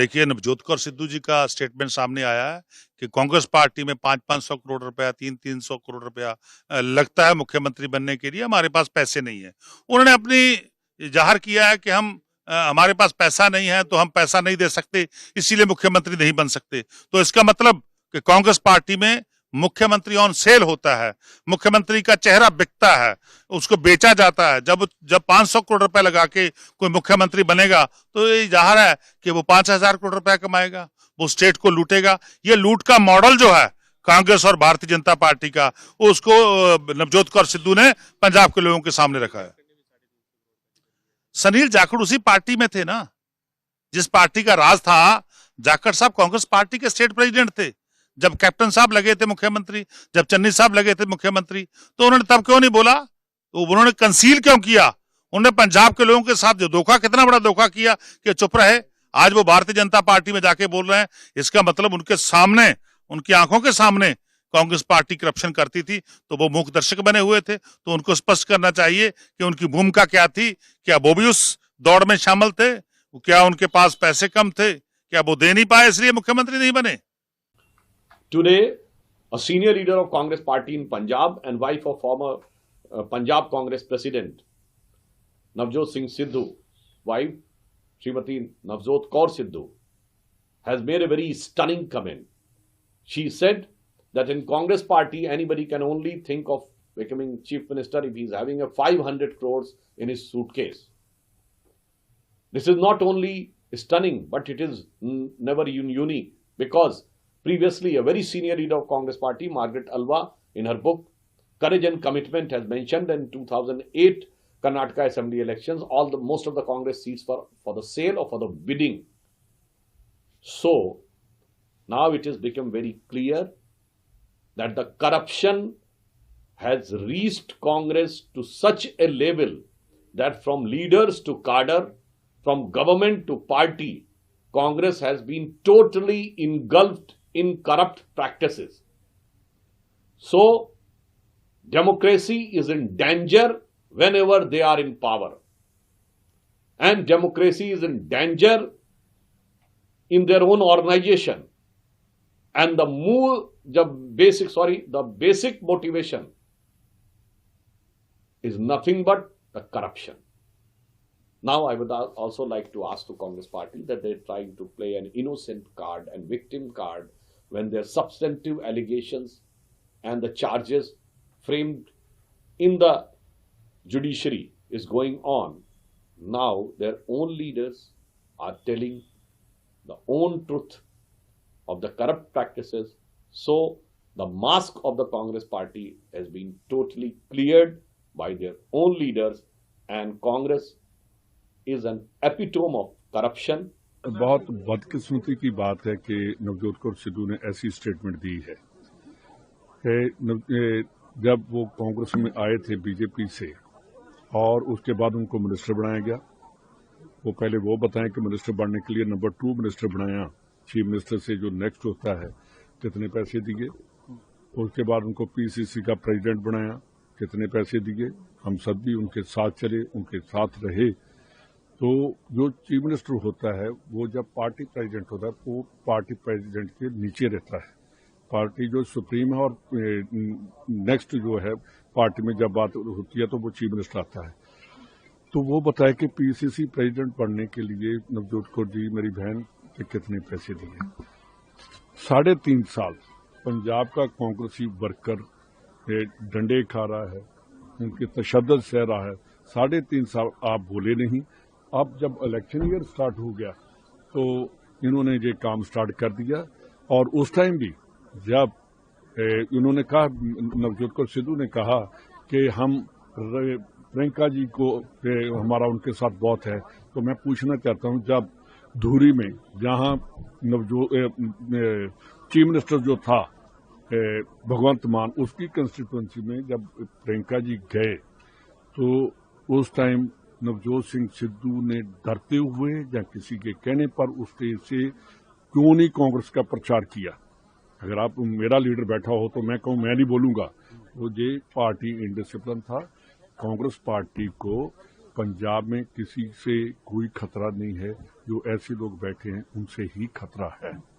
देखिए, नवजोत कौर सिद्धू जी का स्टेटमेंट सामने आया है कि कांग्रेस पार्टी में 500-500 करोड़ रुपया, 300-300 करोड़ रुपया लगता है मुख्यमंत्री बनने के लिए, हमारे पास पैसे नहीं है। उन्होंने अपनी जाहिर किया है कि हमारे पास पैसा नहीं है, तो हम पैसा नहीं दे सकते, इसीलिए मुख्यमंत्री नहीं बन सकते। तो इसका मतलब कि कांग्रेस पार्टी में मुख्यमंत्री ऑन सेल होता है, मुख्यमंत्री का चेहरा बिकता है, उसको बेचा जाता है। जब जब 500 करोड़ रुपए लगा के कोई मुख्यमंत्री बनेगा, तो ये जाहिर है कि वो 5,000 करोड़ रुपया कमाएगा, वो स्टेट को लूटेगा। ये लूट का मॉडल जो है कांग्रेस और भारतीय जनता पार्टी का, उसको नवजोत कौर सिद्धू ने पंजाब के लोगों के सामने रखा है। सुनील जाखड़ उसी पार्टी में थे ना, जिस पार्टी का राज था। जाखड़ साहब कांग्रेस पार्टी के स्टेट प्रेसिडेंट थे जब कैप्टन साहब लगे थे मुख्यमंत्री, जब चन्नी साहब लगे थे मुख्यमंत्री। तो उन्होंने तब क्यों नहीं बोला? तो उन्होंने कंसील क्यों किया? उन्होंने पंजाब के लोगों के साथ जो धोखा, कितना बड़ा धोखा किया कि चुप रहे। आज वो भारतीय जनता पार्टी में जाके बोल रहे हैं, इसका मतलब उनके सामने, उनकी आंखों के सामने कांग्रेस पार्टी करप्शन करती थी, तो वो मूक दर्शक बने हुए थे। तो उनको स्पष्ट करना चाहिए कि उनकी भूमिका क्या थी। क्या वो भी उस दौड़ में शामिल थे? क्या उनके पास पैसे कम थे? क्या वो दे नहीं पाए इसलिए मुख्यमंत्री नहीं बने? Today, a senior leader of Congress party in Punjab and wife of former Punjab Congress president Navjot Singh Sidhu, wife Srimati Navjot Kaur Sidhu, has made a very stunning comment. She said that in Congress party, anybody can only think of becoming chief minister if he's having a 500 crores in his suitcase. This is not only stunning, but it is never unique, because previously, a very senior leader of Congress party, Margaret Alva, in her book Courage and Commitment, has mentioned in 2008 Karnataka Assembly elections, most of the Congress seats for the sale or for the bidding. So, now it has become very clear that the corruption has reached Congress to such a level that from leaders to cadre, from government to party, Congress has been totally engulfed in corrupt practices. So, democracy is in danger whenever they are in power. And democracy is in danger in their own organization. And the basic motivation is nothing but the corruption. Now, I would also like to ask the Congress party that they're trying to play an innocent card and victim card when their substantive allegations and the charges framed in the judiciary is going on. Now, their own leaders are telling the own truth of the corrupt practices. So, the mask of the Congress party has been totally cleared by their own leaders, and Congress is an epitome of corruption. बहुत बदकिस्मती की बात है कि नवजोत कौर सिद्धू ने ऐसी statement दी है कि जब वो कांग्रेस में आए थे बीजेपी से और उसके बाद उनको मिनिस्टर बनाया गया, वो पहले वो बताएं कि मिनिस्टर बनने के लिए नंबर 2 मिनिस्टर बनाया, चीफ मिनिस्टर से जो नेक्स्ट होता है, कितने पैसे दिए। उसके बाद उनको पीसीसी का प्रेसिडेंट बनाया, कितने पैसे दिए। हम सब भी उनके साथ चले, उनके साथ रहे। तो जो चीफ मिनिस्टर होता है वो जब पार्टी प्रेसिडेंट होता है वो पार्टी प्रेसिडेंट के नीचे रहता है। पार्टी जो सुप्रीम है और नेक्स्ट जो है पार्टी में जब बात होती है तो वो चीफ मिनिस्टर आता है। तो वो बताए कि पीसीसी प्रेसिडेंट बनने के लिए नवजोत कौर जी मेरी बहन के कितने पैसे दिए। 3.5 साल पंजाब का कांग्रेसी वर्कर डंडे खा रहा है, उनके तशद्दुद सह रहा है। 3.5 साल आप बोले नहीं। अब जब इलेक्शन ईयर स्टार्ट हो गया तो इन्होंने ये काम स्टार्ट कर दिया। और उस टाइम भी जब इन्होंने कहा, नवजोत कौर सिद्धू ने कहा कि हम प्रियंका जी को हमारा उनके साथ बहुत है, तो मैं पूछना चाहता हूं, जब धूरी में जहां चीफ मिनिस्टर जो था भगवंत मान, उसकी कंस्टिट्यूएंसी में जब प्रियंका जी गए तो उस टाइम नवजोत सिंह सिद्धू ने डरते हुए या किसी के कहने पर उस स्टेज से क्यों नहीं कांग्रेस का प्रचार किया। अगर आप मेरा लीडर बैठा हो तो मैं कहूं मैं नहीं बोलूंगा। वो ये पार्टी इंडिसिप्लिन था। कांग्रेस पार्टी को पंजाब में किसी से कोई खतरा नहीं है। जो ऐसे लोग बैठे हैं उनसे ही खतरा है।